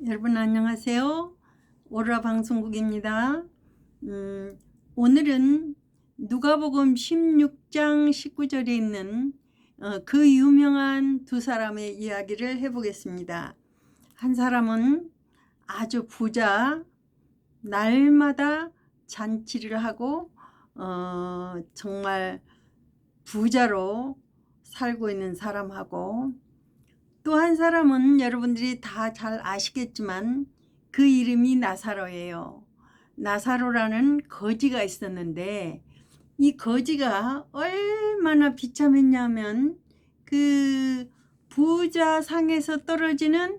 여러분 안녕하세요. 오라 방송국입니다. 오늘은 누가복음 16장 19절에 있는 그 유명한 두 사람의 이야기를 해보겠습니다. 한 사람은 아주 부자, 날마다 잔치를 하고 정말 부자로 살고 있는 사람하고, 또 한 사람은 여러분들이 다 잘 아시겠지만 그 이름이 나사로예요. 나사로라는 거지가 있었는데 이 거지가 얼마나 비참했냐면 그 부자 상에서 떨어지는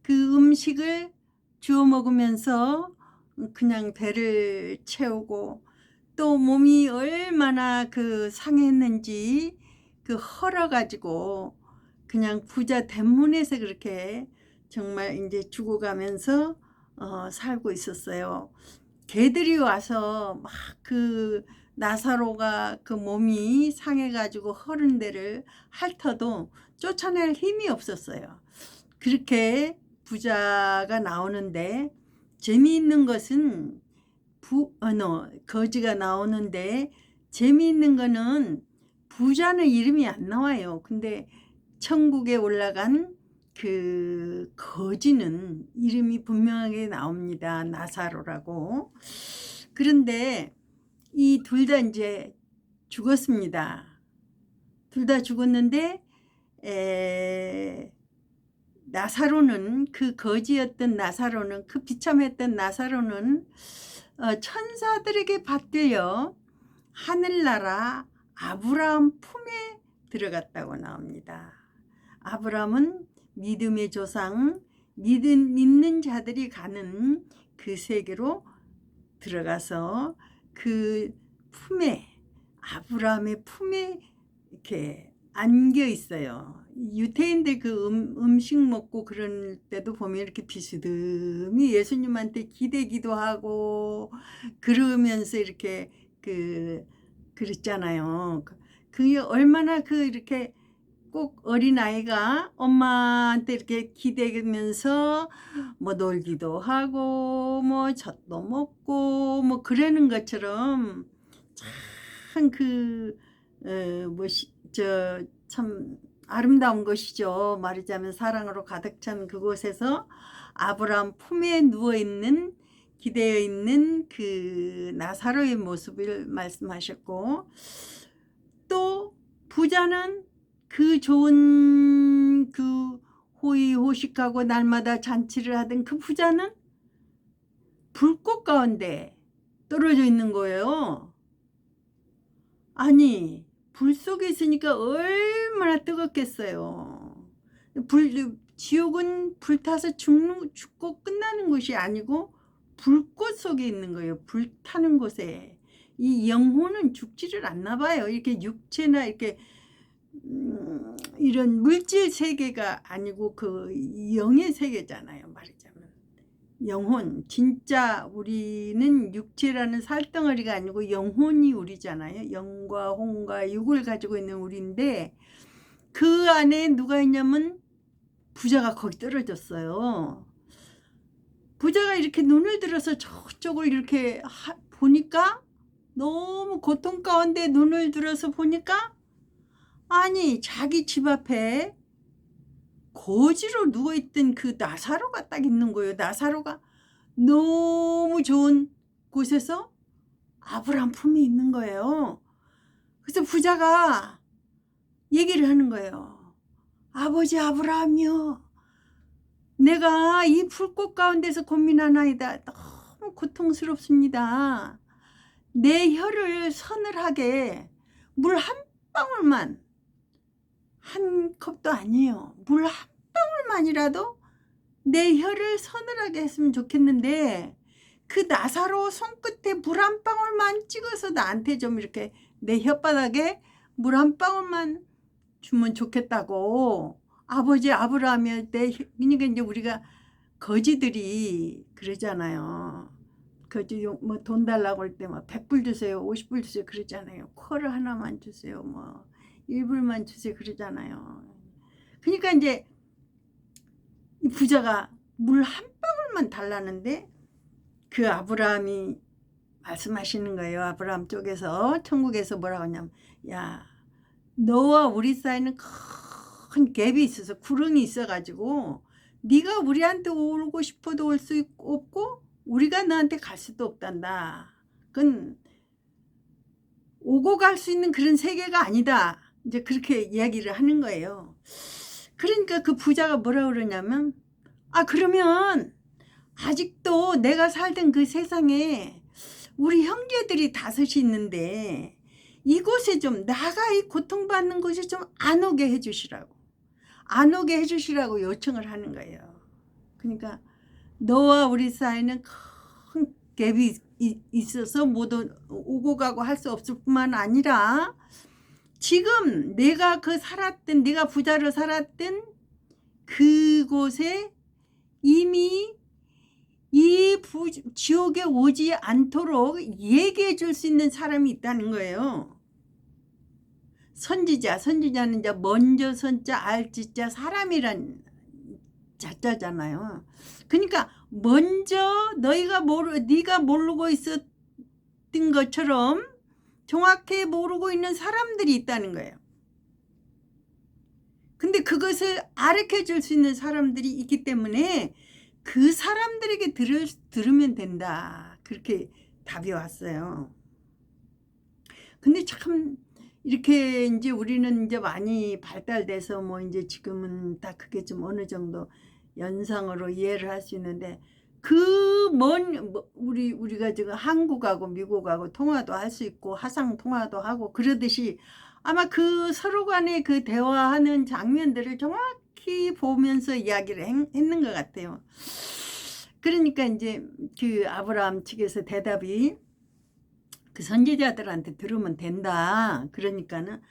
그 음식을 주워 먹으면서 그냥 배를 채우고, 또 몸이 얼마나 그 상했는지 그 헐어가지고 그냥 부자 대문에서 그렇게 정말 이제 죽어가면서 살고 있었어요. 개들이 와서 막 그 나사로가 그 몸이 상해가지고 헐은 데를 핥아도 쫓아낼 힘이 없었어요. 그렇게 부자가 나오는데, 재미있는 것은 거지가 나오는데 재미있는 거는 부자는 이름이 안 나와요. 근데 천국에 올라간 그 거지는 이름이 분명하게 나옵니다. 나사로라고. 그런데 이 둘 다 이제 죽었습니다. 둘 다 죽었는데 나사로는, 그 거지였던 나사로는, 그 비참했던 나사로는 천사들에게 받들려 하늘나라 아브라함 품에 들어갔다고 나옵니다. 아브라함은 믿음의 조상, 믿는 자들이 가는 그 세계로 들어가서 그 품에, 아브라함의 품에 이렇게 안겨 있어요. 유태인들 그 음식 먹고 그럴 때도 보면 이렇게 비스듬히 예수님한테 기대기도 하고 그러면서 이렇게 그랬잖아요. 그게 얼마나 이렇게 꼭 어린아이가 엄마한테 이렇게 기대면서 뭐 놀기도 하고 뭐 젖도 먹고 뭐 그러는 것처럼 참 참 아름다운 것이죠. 말하자면 사랑으로 가득 찬 그곳에서 아브라함 품에 누워있는, 기대어 있는 그 나사로의 모습을 말씀하셨고, 또 부자는 그 좋은 그 호의호식하고 날마다 잔치를 하던 그 부자는 불꽃 가운데 떨어져 있는 거예요. 아니, 불 속에 있으니까 얼마나 뜨겁겠어요. 지옥은 불타서 죽고 끝나는 것이 아니고 불꽃 속에 있는 거예요. 불타는 곳에. 이 영혼은 죽지를 않나 봐요. 이렇게 육체나 이렇게 이런 물질 세계가 아니고 그 영의 세계잖아요. 말하자면 영혼, 진짜 우리는 육체라는 살덩어리가 아니고 영혼이 우리잖아요. 영과 혼과 육을 가지고 있는 우리인데, 그 안에 누가 있냐면 부자가 거기 떨어졌어요. 부자가 이렇게 눈을 들어서 저쪽을 이렇게 보니까, 너무 고통 가운데 눈을 들어서 보니까, 아니 자기 집 앞에 거지로 누워있던 그 나사로가 딱 있는 거예요. 나사로가 너무 좋은 곳에서 아브라함 품이 있는 거예요. 그래서 부자가 얘기를 하는 거예요. 아버지 아브라함이요, 내가 이 불꽃 가운데서 고민하나이다. 너무 고통스럽습니다. 내 혀를 서늘하게 물 한 방울만, 한 컵도 아니에요. 물 한 방울만이라도 내 혀를 서늘하게 했으면 좋겠는데, 그 나사로 손끝에 물 한 방울만 찍어서 나한테 좀 이렇게 내 혓바닥에 물 한 방울만 주면 좋겠다고. 아버지 아브라함이 할 때, 그러니까 이제 우리가 거지들이 그러잖아요. 거지 뭐 돈 달라고 할 때 막 100불 주세요, 50불 주세요 그러잖아요. 쿼를 하나만 주세요, 뭐 1불만 주세요 그러잖아요. 그러니까 이제 이 부자가 물 한 방울만 달라는데 그 아브라함이 말씀하시는 거예요. 아브라함 쪽에서 천국에서 뭐라고 하냐면, 야, 너와 우리 사이는 큰 갭이 있어서, 구렁이 있어가지고 네가 우리한테 오고 싶어도 올 수 없고 우리가 너한테 갈 수도 없단다. 그건 오고 갈 수 있는 그런 세계가 아니다. 이제 그렇게 이야기를 하는 거예요. 그러니까 그 부자가 뭐라 그러냐면, 아, 그러면 아직도 내가 살던 그 세상에 우리 형제들이 5이 있는데 이곳에 좀 나가 이 고통받는 곳에 좀 안 오게 해주시라고, 안 오게 해주시라고 요청을 하는 거예요. 그러니까 너와 우리 사이는 큰 갭이 있어서 모두 오고 가고 할 수 없을 뿐만 아니라 지금 내가 네가 부자로 살았던 그곳에 이미 이 지옥에 오지 않도록 얘기해 줄 수 있는 사람이 있다는 거예요. 선지자는 이제 먼저 선자 알지자 사람이란 자자잖아요. 그러니까 먼저 네가 모르고 있었던 것처럼 정확히 모르고 있는 사람들이 있다는 거예요. 근데 그것을 가르쳐 줄 수 있는 사람들이 있기 때문에 그 사람들에게 들으면 된다. 그렇게 답이 왔어요. 근데 참 이렇게 이제 우리는 이제 많이 발달돼서 뭐 이제 지금은 다 그게 좀 어느 정도 연상으로 이해를 할 수 있는데, 그 우리가 지금 한국하고 미국하고 통화도 할 수 있고 화상 통화도 하고 그러듯이 아마 그 서로 간의 그 대화하는 장면들을 정확히 보면서 이야기를 했는 것 같아요. 그러니까 이제 그 아브라함 측에서 대답이, 그 선지자들한테 들으면 된다. 그러니까는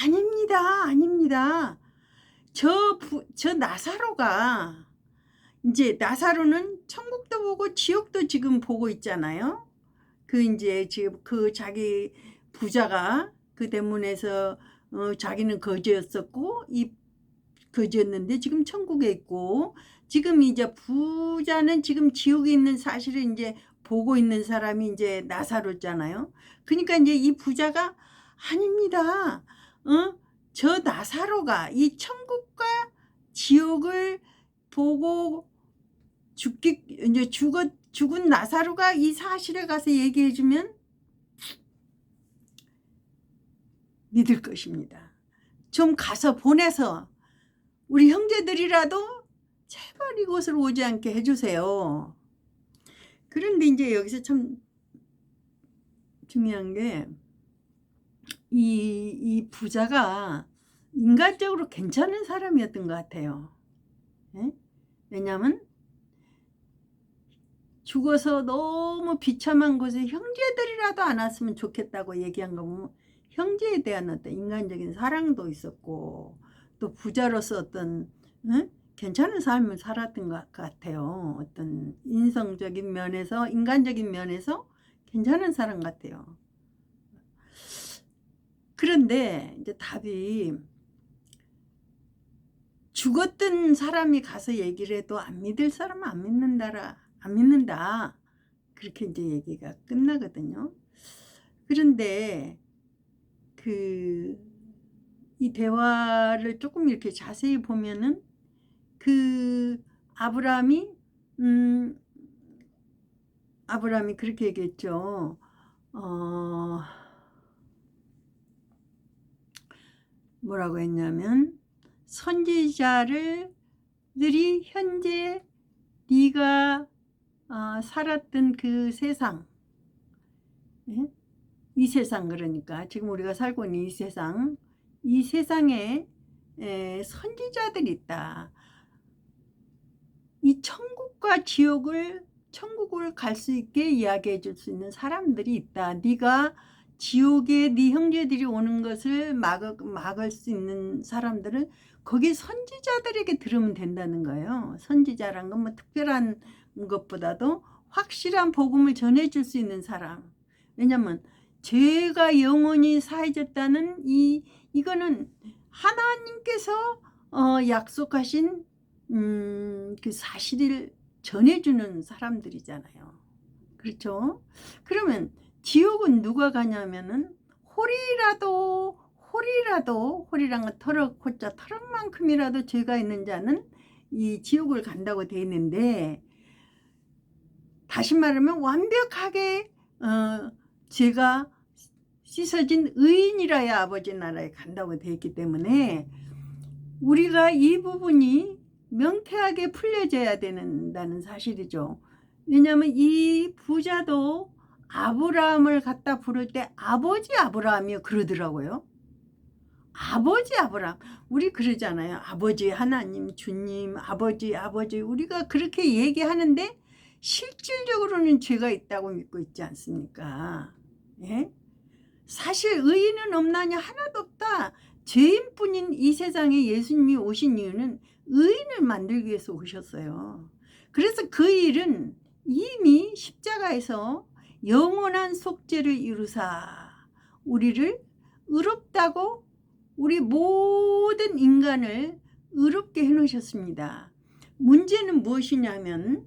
아닙니다. 저 나사로가, 이제 나사로는 천국도 보고 지옥도 지금 보고 있잖아요. 그 이제 지금 그 자기 부자가 그 대문에서 자기는 거지였었고 이 거지였는데 지금 천국에 있고, 지금 이제 부자는 지금 지옥에 있는 사실을 이제 보고 있는 사람이 이제 나사로잖아요. 그러니까 이제 이 부자가 아닙니다. 저 나사로가 이 천국과 지옥을 보고 죽은 나사로가 이 사실을 가서 얘기해 주면 믿을 것입니다. 좀 가서 보내서 우리 형제들이라도 제발 이곳을 오지 않게 해주세요. 그런데 이제 여기서 참 중요한 게, 이 부자가 인간적으로 괜찮은 사람이었던 것 같아요. 네? 왜냐하면 죽어서 너무 비참한 곳에 형제들이라도 안 왔으면 좋겠다고 얘기한 거 보면 형제에 대한 어떤 인간적인 사랑도 있었고, 또 부자로서 어떤 괜찮은 삶을 살았던 것 같아요. 어떤 인성적인 면에서, 인간적인 면에서 괜찮은 사람 같아요. 그런데 이제 답이, 죽었던 사람이 가서 얘기를 해도 안 믿을 사람은 안 믿는다. 그렇게 이제 얘기가 끝나거든요. 그런데 이 대화를 조금 이렇게 자세히 보면은 그 아브라함이 그렇게 얘기했죠. 뭐라고 했냐면, 선지자들이 현재 네가 살았던 그 세상, 예? 이 세상, 그러니까 지금 우리가 살고 있는 이 세상에 선지자들이 있다. 이 천국을 갈 수 있게 이야기해 줄 수 있는 사람들이 있다. 네가 지옥에 네 형제들이 오는 것을 막을 수 있는 사람들은 거기 선지자들에게 들으면 된다는 거예요. 선지자란 건 뭐 특별한 것보다도 확실한 복음을 전해줄 수 있는 사람. 왜냐면 죄가 영원히 사해졌다는 이거는 하나님께서 약속하신 그 사실을 전해주는 사람들이잖아요. 그렇죠? 그러면 지옥은 누가 가냐면은 홀이란 건 터럭, 호자 터럭만큼이라도 죄가 있는 자는 이 지옥을 간다고 되어 있는데, 다시 말하면 완벽하게 죄가 씻어진 의인이라야 아버지 나라에 간다고 되어 있기 때문에 우리가 이 부분이 명쾌하게 풀려져야 된다는 사실이죠. 왜냐하면 이 부자도 아브라함을 갖다 부를 때 아버지 아브라함이요 그러더라고요. 아버지 아브라함. 우리 그러잖아요. 아버지 하나님, 주님, 아버지 우리가 그렇게 얘기하는데 실질적으로는 죄가 있다고 믿고 있지 않습니까? 예? 사실 의인은 없나니 하나도 없다. 죄인뿐인 이 세상에 예수님이 오신 이유는 의인을 만들기 위해서 오셨어요. 그래서 그 일은 이미 십자가에서 영원한 속죄를 이루사 우리를 의롭다고, 우리 모든 인간을 의롭게 해놓으셨습니다. 문제는 무엇이냐면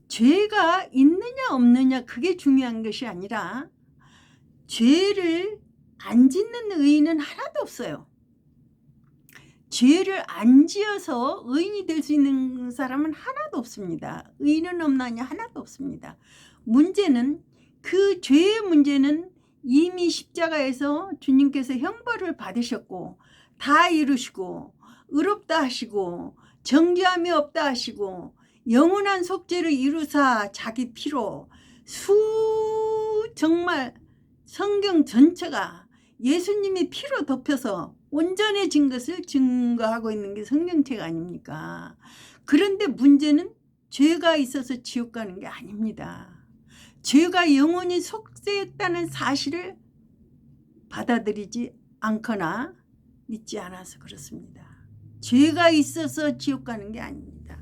죄가 있느냐 없느냐 그게 중요한 것이 아니라 죄를 안 짓는 의인은 하나도 없어요. 죄를 안 지어서 의인이 될 수 있는 사람은 하나도 없습니다. 의인은 없나니 하나도 없습니다. 문제는 그 죄의 문제는 이미 십자가에서 주님께서 형벌을 받으셨고 다 이루시고 의롭다 하시고 정죄함이 없다 하시고 영원한 속죄를 이루사 자기 피로 정말 성경 전체가 예수님이 피로 덮여서 온전해진 것을 증거하고 있는 게 성경책 아닙니까? 그런데 문제는 죄가 있어서 지옥 가는 게 아닙니다. 죄가 영원히 속죄했다는 사실을 받아들이지 않거나 믿지 않아서 그렇습니다. 죄가 있어서 지옥 가는 게 아닙니다.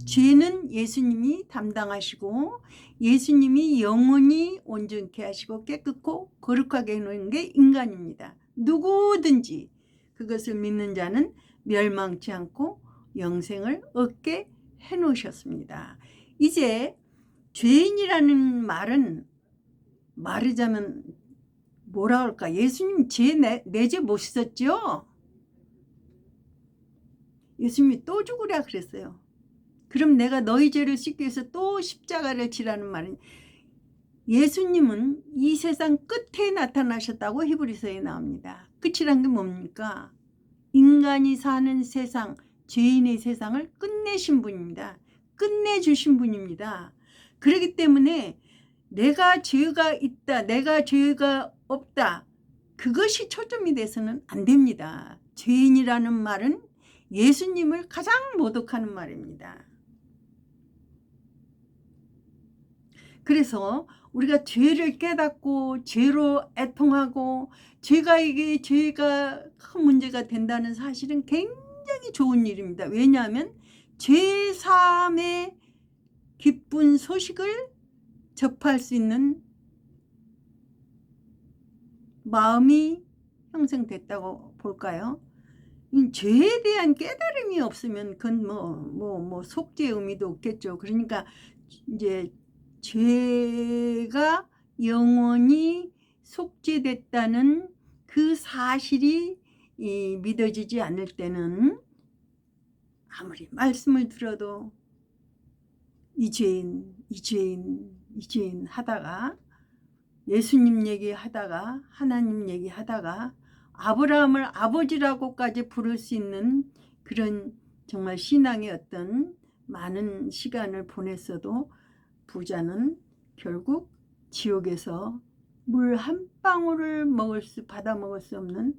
죄는 예수님이 담당하시고 예수님이 영원히 온전케 하시고 깨끗고 거룩하게 해놓은 게 인간입니다. 누구든지 그것을 믿는 자는 멸망치 않고 영생을 얻게 해놓으셨습니다. 이제 죄인이라는 말은 말하자면 뭐라 할까? 예수님 내 죄 못 씻었죠? 예수님이 또 죽으라 그랬어요. 그럼 내가 너희 죄를 씻기 위해서 또 십자가를 지라는 말은, 예수님은 이 세상 끝에 나타나셨다고 히브리서에 나옵니다. 끝이란 게 뭡니까? 인간이 사는 세상, 죄인의 세상을 끝내신 분입니다. 끝내주신 분입니다. 그렇기 때문에 내가 죄가 있다, 내가 죄가 없다, 그것이 초점이 돼서는 안 됩니다. 죄인이라는 말은 예수님을 가장 모독하는 말입니다. 그래서 우리가 죄를 깨닫고 죄로 애통하고 이게 죄가 큰 문제가 된다는 사실은 굉장히 좋은 일입니다. 왜냐하면 죄 사함의 기쁜 소식을 접할 수 있는 마음이 형성됐다고 볼까요? 죄에 대한 깨달음이 없으면 그건 속죄의 의미도 없겠죠. 그러니까 이제 죄가 영원히 속죄됐다는 그 사실이 믿어지지 않을 때는 아무리 말씀을 들어도 이 죄인 하다가, 예수님 얘기하다가, 하나님 얘기하다가 아브라함을 아버지라고까지 부를 수 있는 그런 정말 신앙의 어떤 많은 시간을 보냈어도 부자는 결국 지옥에서 물 한 방울을 받아 먹을 수 없는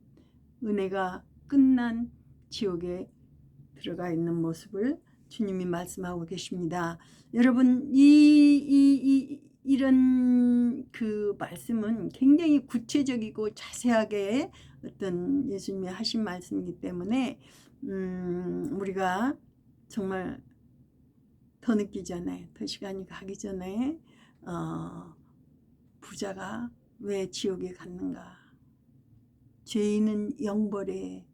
은혜가 끝난 지옥에 들어가 있는 모습을 주님이 말씀하고 계십니다. 여러분, 이런 그 말씀은 굉장히 구체적이고 자세하게 어떤 예수님이 하신 말씀이기 때문에 우리가 정말 더 늦기 전에, 더 시간이 가기 전에 부자가 왜 지옥에 갔는가? 죄인은 영벌에,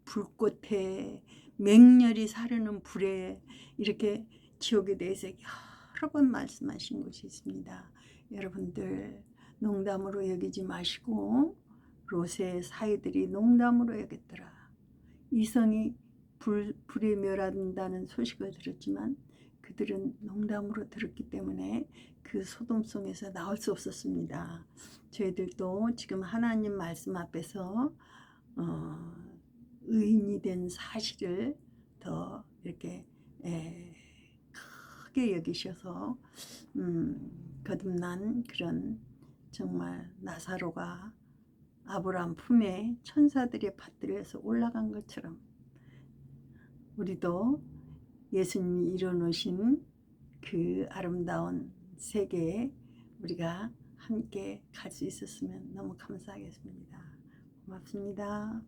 불꽃에, 맹렬히 사르는 불에 이렇게 지옥에 대해서 여러 번 말씀하신 곳이 있습니다. 여러분들 농담으로 여기지 마시고 롯의 사이들이 농담으로 여겼더라. 이성이 불에 멸한다는 소식을 들었지만 그들은 농담으로 들었기 때문에 그 소돔성에서 나올 수 없었습니다. 저희들도 지금 하나님 말씀 앞에서 의인이 된 사실을 더 이렇게 크게 여기셔서 거듭난 그런 정말 나사로가 아브라함 품에 천사들의 받들여서 올라간 것처럼 우리도 예수님이 이뤄놓으신 그 아름다운 세계에 우리가 함께 갈 수 있었으면 너무 감사하겠습니다. 고맙습니다.